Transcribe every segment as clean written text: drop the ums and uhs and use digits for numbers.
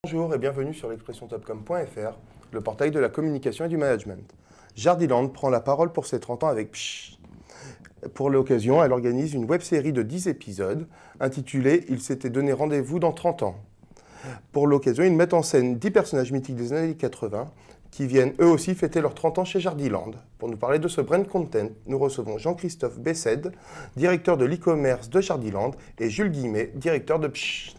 Bonjour et bienvenue sur l'expressiontopcom.fr, le portail de la communication et du management. Jardiland prend la parole pour ses 30 ans avec Psh. Pour l'occasion, elle organise une web-série de 10 épisodes intitulée « Il s'était donné rendez-vous dans 30 ans ». Pour l'occasion, ils mettent en scène 10 personnages mythiques des années 80 qui viennent eux aussi fêter leurs 30 ans chez Jardiland. Pour nous parler de ce brand content, nous recevons Jean-Christophe Bessède, directeur de l'e-commerce de Jardiland, et Jules Guillemet, directeur de Psh.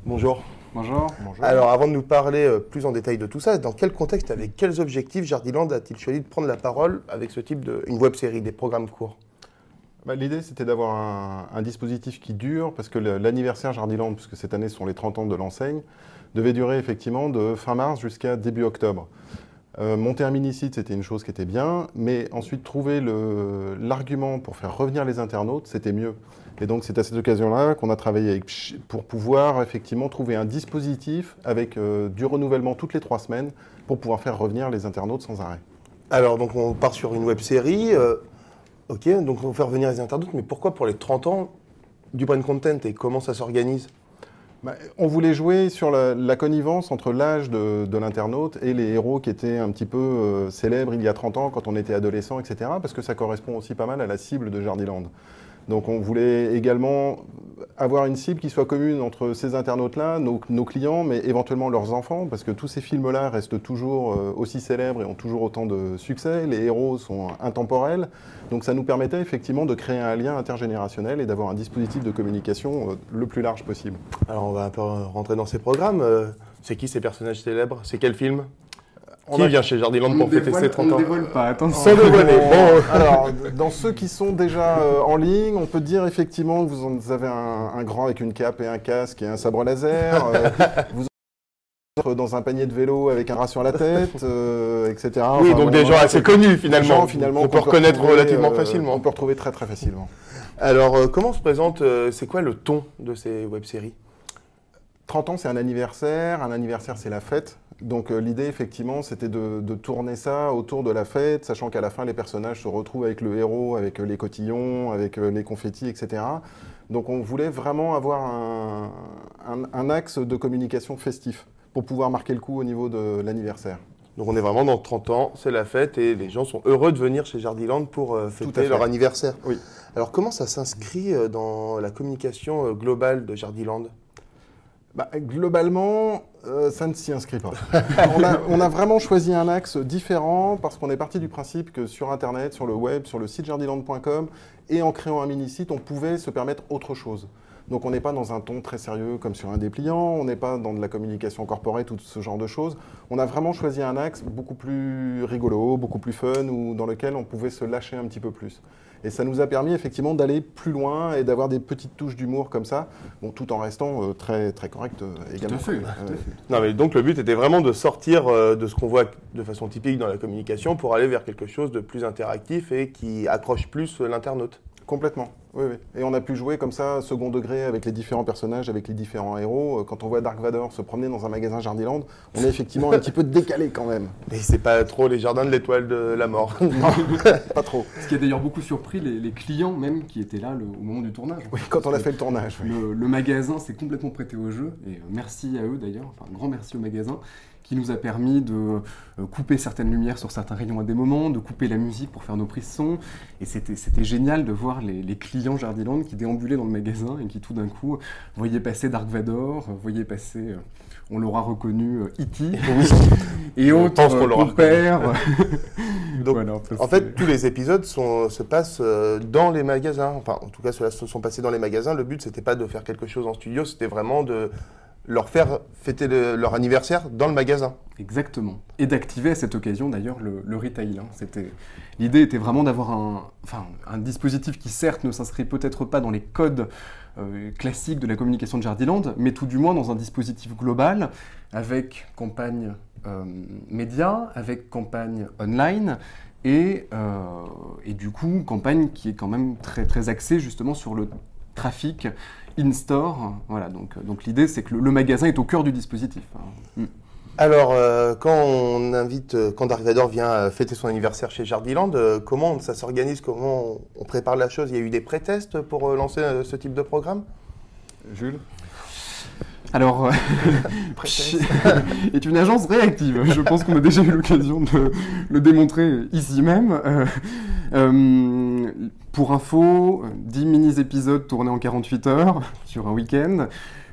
Bonjour. Bonjour. Bonjour. Alors, avant de nous parler plus en détail de tout ça, dans quel contexte, avec quels objectifs Jardiland a-t-il choisi de prendre la parole avec ce type une web-série, des programmes courts? L'idée, c'était d'avoir un dispositif qui dure, parce que l'anniversaire Jardiland, puisque cette année ce sont les 30 ans de l'enseigne, devait durer effectivement de fin mars jusqu'à début octobre. Monter un mini-site, c'était une chose qui était bien, mais ensuite trouver l'argument pour faire revenir les internautes, c'était mieux. Et donc c'est à cette occasion-là qu'on a travaillé avec Psh pour pouvoir effectivement trouver un dispositif avec du renouvellement toutes les 3 semaines pour pouvoir faire revenir les internautes sans arrêt. Alors, donc on part sur une web-série. Ok, donc on va faire revenir les internautes, mais pourquoi pour les 30 ans du brand content et comment ça s'organise? On voulait jouer sur la connivence entre l'âge de l'internaute et les héros qui étaient un petit peu célèbres il y a 30 ans quand on était adolescent, etc. Parce que ça correspond aussi pas mal à la cible de Jardiland. Donc on voulait également avoir une cible qui soit commune entre ces internautes-là, nos clients, mais éventuellement leurs enfants, parce que tous ces films-là restent toujours aussi célèbres et ont toujours autant de succès. Les héros sont intemporels. Donc ça nous permettait effectivement de créer un lien intergénérationnel et d'avoir un dispositif de communication le plus large possible. Alors on va un peu rentrer dans ces programmes. C'est qui ces personnages célèbres? C'est quel film? Qui vient chez Jardiland pour fêter ses 30 ans? On ne dévoile pas, attention. Sans dévoiler. Bon, alors, dans ceux qui sont déjà en ligne, on peut dire effectivement que vous avez un grand avec une cape et un casque et un sabre laser. Vous êtes dans un panier de vélo avec un rat sur la tête, etc. Oui, enfin, donc des gens assez connus finalement. On peut reconnaître relativement facilement. On peut retrouver très très facilement. Alors, comment se présente, c'est quoi le ton de ces web-séries? 30 ans, c'est un anniversaire c'est la fête. Donc l'idée, effectivement, c'était de tourner ça autour de la fête, sachant qu'à la fin, les personnages se retrouvent avec le héros, avec les cotillons, avec les confettis, etc. Donc on voulait vraiment avoir un axe de communication festif pour pouvoir marquer le coup au niveau de l'anniversaire. Donc on est vraiment dans 30 ans, c'est la fête et les gens sont heureux de venir chez Jardiland pour fêter leur anniversaire. Oui. Alors comment ça s'inscrit dans la communication globale de Jardiland? Globalement, ça ne s'y inscrit pas. on a vraiment choisi un axe différent parce qu'on est parti du principe que sur Internet, sur le web, sur le site jardiland.com et en créant un mini-site, on pouvait se permettre autre chose. Donc on n'est pas dans un ton très sérieux comme sur un dépliant, on n'est pas dans de la communication corporate ou ce genre de choses. On a vraiment choisi un axe beaucoup plus rigolo, beaucoup plus fun, ou dans lequel on pouvait se lâcher un petit peu plus. Et ça nous a permis effectivement d'aller plus loin et d'avoir des petites touches d'humour comme ça, bon, tout en restant très, très correct également. Tout à fait. Non, mais donc le but était vraiment de sortir de ce qu'on voit de façon typique dans la communication pour aller vers quelque chose de plus interactif et qui accroche plus l'internaute. Complètement, oui, oui. Et on a pu jouer comme ça, second degré, avec les différents personnages, avec les différents héros. Quand on voit Dark Vador se promener dans un magasin Jardiland, on est effectivement un petit peu décalé quand même. Et c'est pas trop les jardins de l'étoile de la mort. Non, pas trop. Ce qui a d'ailleurs beaucoup surpris les clients même qui étaient là au moment du tournage. Oui, quand on a fait le tournage. Oui. Le magasin s'est complètement prêté au jeu, et merci à eux d'ailleurs, enfin un grand merci au magasin, qui nous a permis de couper certaines lumières sur certains rayons à des moments, de couper la musique pour faire nos prises son. Et c'était génial de voir les clients Jardiland qui déambulaient dans le magasin et qui tout d'un coup voyaient passer Dark Vador, voyaient passer, on l'aura reconnu, E.T. et autres compères. Donc, voilà, en fait, tous les épisodes se passent dans les magasins. Enfin, en tout cas, ceux-là se sont passés dans les magasins. Le but, c'était pas de faire quelque chose en studio, c'était vraiment de leur faire fêter leur anniversaire dans le magasin. Exactement. Et d'activer à cette occasion d'ailleurs le retail. L'idée était vraiment d'avoir un dispositif qui certes ne s'inscrit peut-être pas dans les codes classiques de la communication de Jardiland, mais tout du moins dans un dispositif global avec campagne média, avec campagne online et du coup campagne qui est quand même très, très axée justement sur le trafic in-store. Voilà, donc l'idée, c'est que le magasin est au cœur du dispositif. Alors, quand Dark Vador vient fêter son anniversaire chez Jardiland, comment ça s'organise? Comment on prépare la chose? Il y a eu des pré-tests pour lancer ce type de programme? Jules? Alors, est une agence réactive. Je pense qu'on a déjà eu l'occasion de le démontrer ici même. Pour info, 10 mini-épisodes tournés en 48 heures sur un week-end.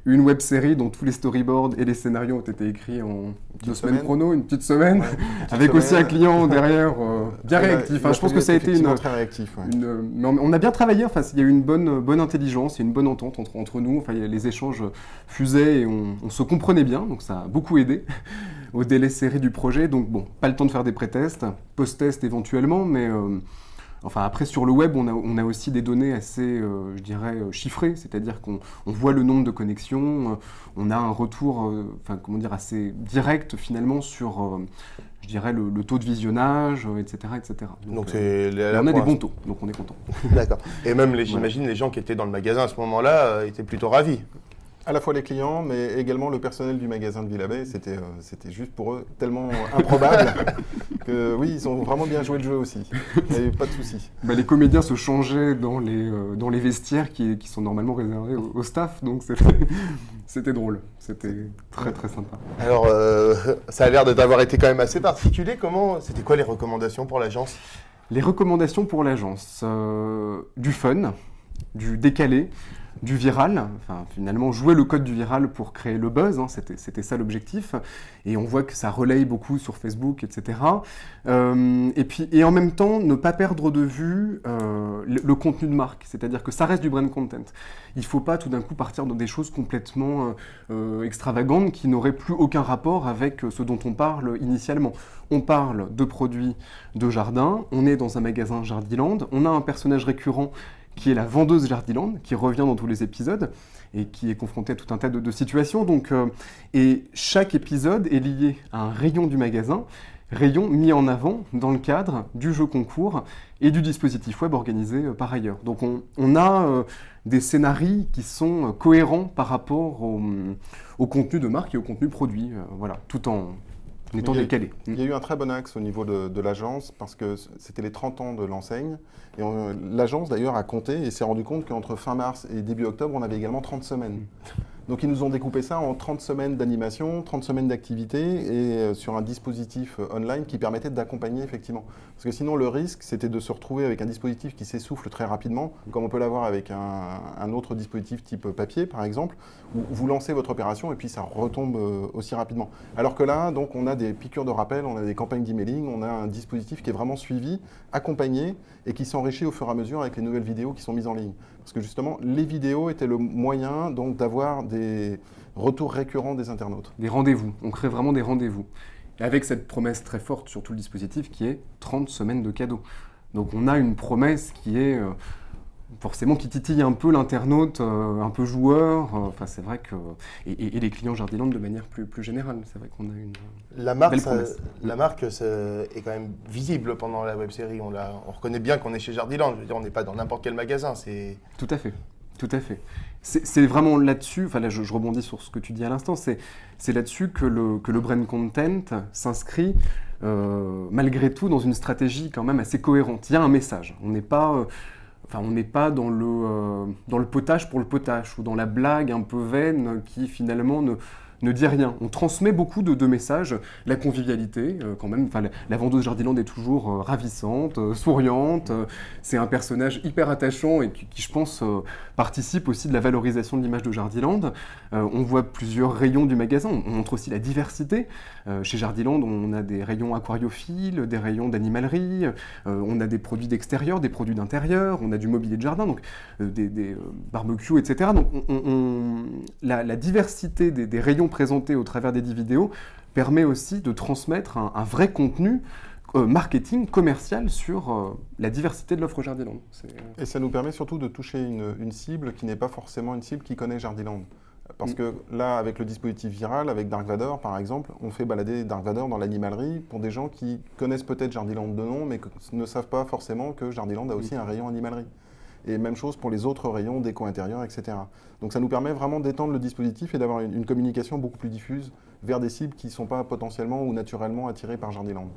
Une web-série dont tous les storyboards et les scénarios ont été écrits en 2 semaines chrono, une petite semaine, avec aussi un client derrière bien réactif. Enfin, je pense que ça a été très réactif. Ouais. mais on a bien travaillé. Enfin, il y a eu une bonne intelligence et une bonne entente entre nous. Enfin, les échanges fusaient et on se comprenait bien, donc ça a beaucoup aidé au délai serré du projet. Donc bon, pas le temps de faire des pré-tests, post-tests éventuellement, mais enfin, après, sur le web, on a aussi des données assez, je dirais, chiffrées, c'est-à-dire qu'on voit le nombre de connexions, on a un retour, enfin, comment dire, assez direct, finalement, sur, je dirais, le taux de visionnage, etc., etc. Donc on a des bons taux, donc on est content. D'accord. Et même, j'imagine, les gens qui étaient dans le magasin à ce moment-là étaient plutôt ravis. À la fois les clients, mais également le personnel du magasin de Villabé. C'était juste pour eux tellement improbable que oui, ils ont vraiment bien joué le jeu aussi. Il n'y avait pas de souci. Bah, les comédiens se changeaient dans les vestiaires qui sont normalement réservés au staff, donc c'était drôle. C'était très très sympa. Alors, ça a l'air d'avoir été quand même assez particulier. C'était quoi les recommandations pour l'agence ? Les recommandations pour l'agence, du fun, du décalé, du viral, enfin finalement jouer le code du viral pour créer le buzz, hein, c'était ça l'objectif, et on voit que ça relaye beaucoup sur Facebook, etc. Et en même temps, ne pas perdre de vue le contenu de marque, c'est-à-dire que ça reste du brand content. Il ne faut pas tout d'un coup partir dans des choses complètement extravagantes qui n'auraient plus aucun rapport avec ce dont on parle initialement. On parle de produits de jardin, on est dans un magasin Jardiland, on a un personnage récurrent qui est la vendeuse Jardiland, qui revient dans tous les épisodes et qui est confrontée à tout un tas de situations. Donc, et chaque épisode est lié à un rayon du magasin, rayon mis en avant dans le cadre du jeu concours et du dispositif web organisé par ailleurs. Donc on a des scénarios qui sont cohérents par rapport au contenu de marque et au contenu produit, voilà, tout en étant décalé. Il y a eu un très bon axe au niveau de l'agence parce que c'était les 30 ans de l'enseigne. Et l'agence d'ailleurs a compté et s'est rendu compte qu'entre fin mars et début octobre, on avait également 30 semaines. Donc ils nous ont découpé ça en 30 semaines d'animation, 30 semaines d'activité et sur un dispositif online qui permettait d'accompagner effectivement. Parce que sinon le risque c'était de se retrouver avec un dispositif qui s'essouffle très rapidement, comme on peut l'avoir avec un autre dispositif type papier par exemple, où vous lancez votre opération et puis ça retombe aussi rapidement. Alors que là, donc, on a des piqûres de rappel, on a des campagnes d'emailing, on a un dispositif qui est vraiment suivi, accompagné et qui s'enrichit au fur et à mesure avec les nouvelles vidéos qui sont mises en ligne. Parce que justement, les vidéos étaient le moyen donc d'avoir des retours récurrents des internautes. Des rendez-vous, on crée vraiment des rendez-vous. Et avec cette promesse très forte sur tout le dispositif qui est 30 semaines de cadeaux. Donc on a une promesse qui est forcément qui titille un peu l'internaute, un peu joueur. Enfin c'est vrai que et les clients Jardiland de manière plus générale. C'est vrai qu'on a une belle promesse. La marque est quand même visible pendant la web-série. On reconnaît bien qu'on est chez Jardiland. Je veux dire, on n'est pas dans n'importe quel magasin. Tout à fait. Tout à fait. C'est vraiment là-dessus, enfin là je rebondis sur ce que tu dis à l'instant, c'est là-dessus que le brand content s'inscrit malgré tout dans une stratégie quand même assez cohérente. Il y a un message, on n'est pas dans le potage pour le potage ou dans la blague un peu vaine qui finalement ne dit rien. On transmet beaucoup de messages, la convivialité quand même. Enfin, la vendeuse Jardiland est toujours ravissante, souriante. C'est un personnage hyper attachant et qui je pense, participe aussi de la valorisation de l'image de Jardiland. On voit plusieurs rayons du magasin. On montre aussi la diversité. Chez Jardiland, on a des rayons aquariophiles, des rayons d'animalerie, on a des produits d'extérieur, des produits d'intérieur, on a du mobilier de jardin, donc des barbecues, etc. Donc la diversité des rayons présentés au travers des 10 vidéos permet aussi de transmettre un vrai contenu marketing commercial sur la diversité de l'offre Jardiland. Et ça nous permet surtout de toucher une cible qui n'est pas forcément une cible qui connaît Jardiland. Parce que là, avec le dispositif viral, avec Dark Vador par exemple, on fait balader Dark Vador dans l'animalerie pour des gens qui connaissent peut-être Jardiland de nom, mais ne savent pas forcément que Jardiland a aussi un rayon animalerie. Et même chose pour les autres rayons déco intérieur, etc. Donc ça nous permet vraiment d'étendre le dispositif et d'avoir une communication beaucoup plus diffuse vers des cibles qui ne sont pas potentiellement ou naturellement attirées par Jardiland.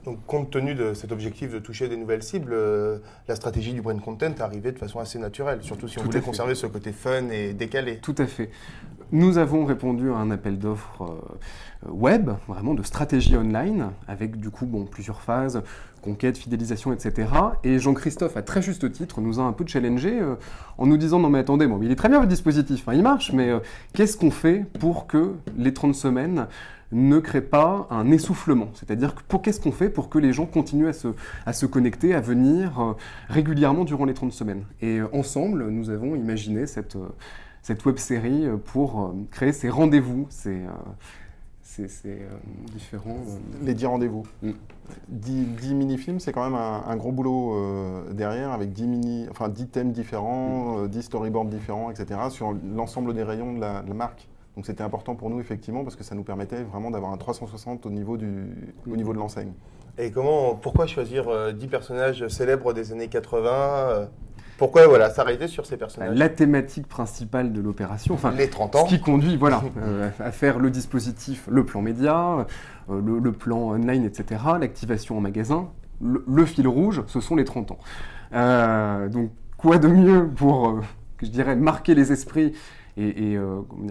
Donc, compte tenu de cet objectif de toucher des nouvelles cibles, la stratégie du brand content est arrivée de façon assez naturelle, surtout si on voulait conserver ce côté fun et décalé. Tout à fait. nous avons répondu à un appel d'offres web, vraiment de stratégie online, avec du coup plusieurs phases, conquête, fidélisation, etc. Et Jean-Christophe, à très juste titre, nous a un peu challengé en nous disant « Non mais attendez, il est très bien votre dispositif, il marche, mais qu'est-ce qu'on fait pour que les 30 semaines ne créent pas un essoufflement ?» C'est-à-dire, qu'est-ce qu'on fait pour que les gens continuent à se connecter, à venir régulièrement durant les 30 semaines. Et ensemble, nous avons imaginé cette web-série pour créer ces rendez-vous, ces différents... Les 10 rendez-vous. 10 mini-films, c'est quand même un gros boulot derrière, avec 10 thèmes différents, 10 storyboards différents, etc., sur l'ensemble des rayons de la marque. Donc c'était important pour nous, effectivement, parce que ça nous permettait vraiment d'avoir un 360 au niveau de l'enseigne. Et pourquoi choisir 10 personnages célèbres des années 80 Pourquoi s'arrêter sur ces personnages? La thématique principale de l'opération, les 30 ans. Ce qui conduit à faire le dispositif, le plan média, le plan online, etc., l'activation en magasin, le fil rouge, ce sont les 30 ans. Donc quoi de mieux pour, je dirais, marquer les esprits et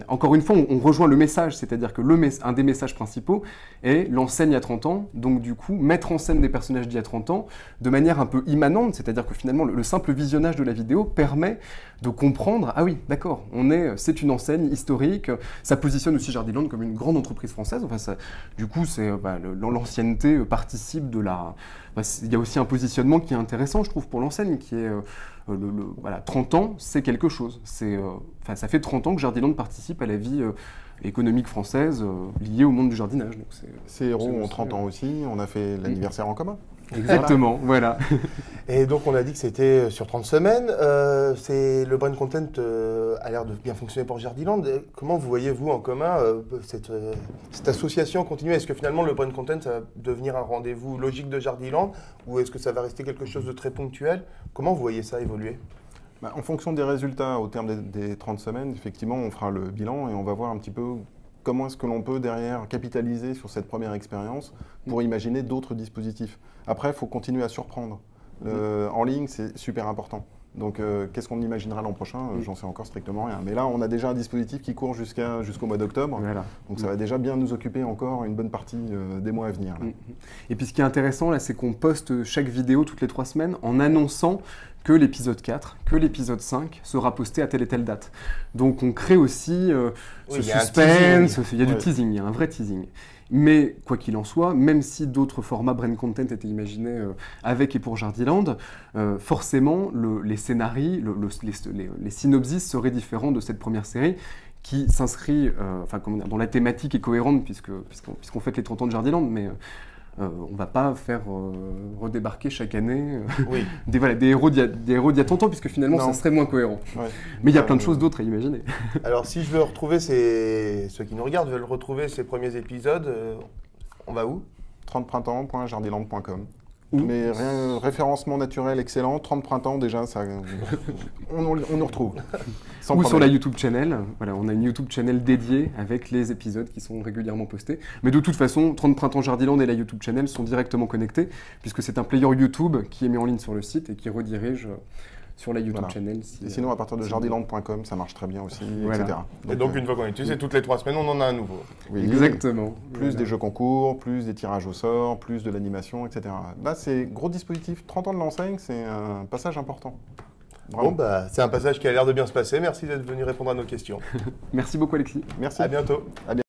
encore une fois, on rejoint le message, c'est-à-dire que un des messages principaux est l'enseigne à 30 ans, donc du coup, mettre en scène des personnages d'il y a 30 ans de manière un peu immanente, c'est-à-dire que finalement, le simple visionnage de la vidéo permet de comprendre, ah oui, d'accord, c'est une enseigne historique, ça positionne aussi Jardiland comme une grande entreprise française, du coup, l'ancienneté participe de la... il y a aussi un positionnement qui est intéressant, je trouve, pour l'enseigne, qui est... 30 ans, c'est quelque chose. Ça fait 30 ans que Jardiland participe à la vie économique française liée au monde du jardinage. Donc ces héros ont 30 ans aussi, on a fait l'anniversaire en commun. Exactement, voilà. Et donc on a dit que c'était sur 30 semaines. Le brand content a l'air de bien fonctionner pour Jardiland. Comment vous voyez-vous en commun cette association continue? Est-ce que finalement le brand content va devenir un rendez-vous logique de Jardiland ou est-ce que ça va rester quelque chose de très ponctuel? Comment vous voyez ça évoluer? En fonction des résultats au terme des 30 semaines, effectivement, on fera le bilan et on va voir un petit peu comment est-ce que l'on peut derrière capitaliser sur cette première expérience pour imaginer d'autres dispositifs. Après, il faut continuer à surprendre. En ligne, c'est super important. Donc, qu'est-ce qu'on imaginera l'an prochain? J'en sais encore strictement rien. Mais là, on a déjà un dispositif qui court jusqu'au mois d'octobre. Voilà. Donc, ça va déjà bien nous occuper encore une bonne partie des mois à venir. Là. Et puis, ce qui est intéressant, là, c'est qu'on poste chaque vidéo toutes les 3 semaines en annonçant que l'épisode 4, que l'épisode 5 sera posté à telle et telle date. Donc, on crée aussi ce suspense, il y a du teasing, il y a un vrai teasing. Mais quoi qu'il en soit, même si d'autres formats brand content étaient imaginés avec et pour Jardiland, forcément, les scénarios, les synopsis seraient différents de cette première série qui s'inscrit, dont la thématique est cohérente puisqu'on fête les 30 ans de Jardiland, mais on ne va pas faire redébarquer chaque année des héros d'il y a 30 ans, puisque finalement, ça serait moins cohérent. Ouais. Mais il y a plein de choses d'autres à imaginer. Alors, si je veux retrouver ceux qui nous regardent veulent retrouver ces premiers épisodes, on va où? 30printemps.jardiland.com. Mais référencement naturel excellent, 30 printemps déjà, on nous retrouve. Ou sur la YouTube channel, on a une YouTube channel dédiée avec les épisodes qui sont régulièrement postés. Mais de toute façon, 30 printemps Jardiland et la YouTube channel sont directement connectés, puisque c'est un player YouTube qui est mis en ligne sur le site et qui redirige sur la YouTube channel. Et sinon, à partir de jardiland.com, ça marche très bien aussi, etc. Et donc, une fois qu'on est dessus, c'est toutes les 3 semaines, on en a un nouveau. Oui, exactement. Plus des jeux concours, plus des tirages au sort, plus de l'animation, etc. Là, c'est gros dispositif. 30 ans de l'enseigne, c'est un passage important. Bravo. Bon, c'est un passage qui a l'air de bien se passer. Merci d'être venu répondre à nos questions. Merci beaucoup, Alexis. Merci. À bientôt. À bientôt.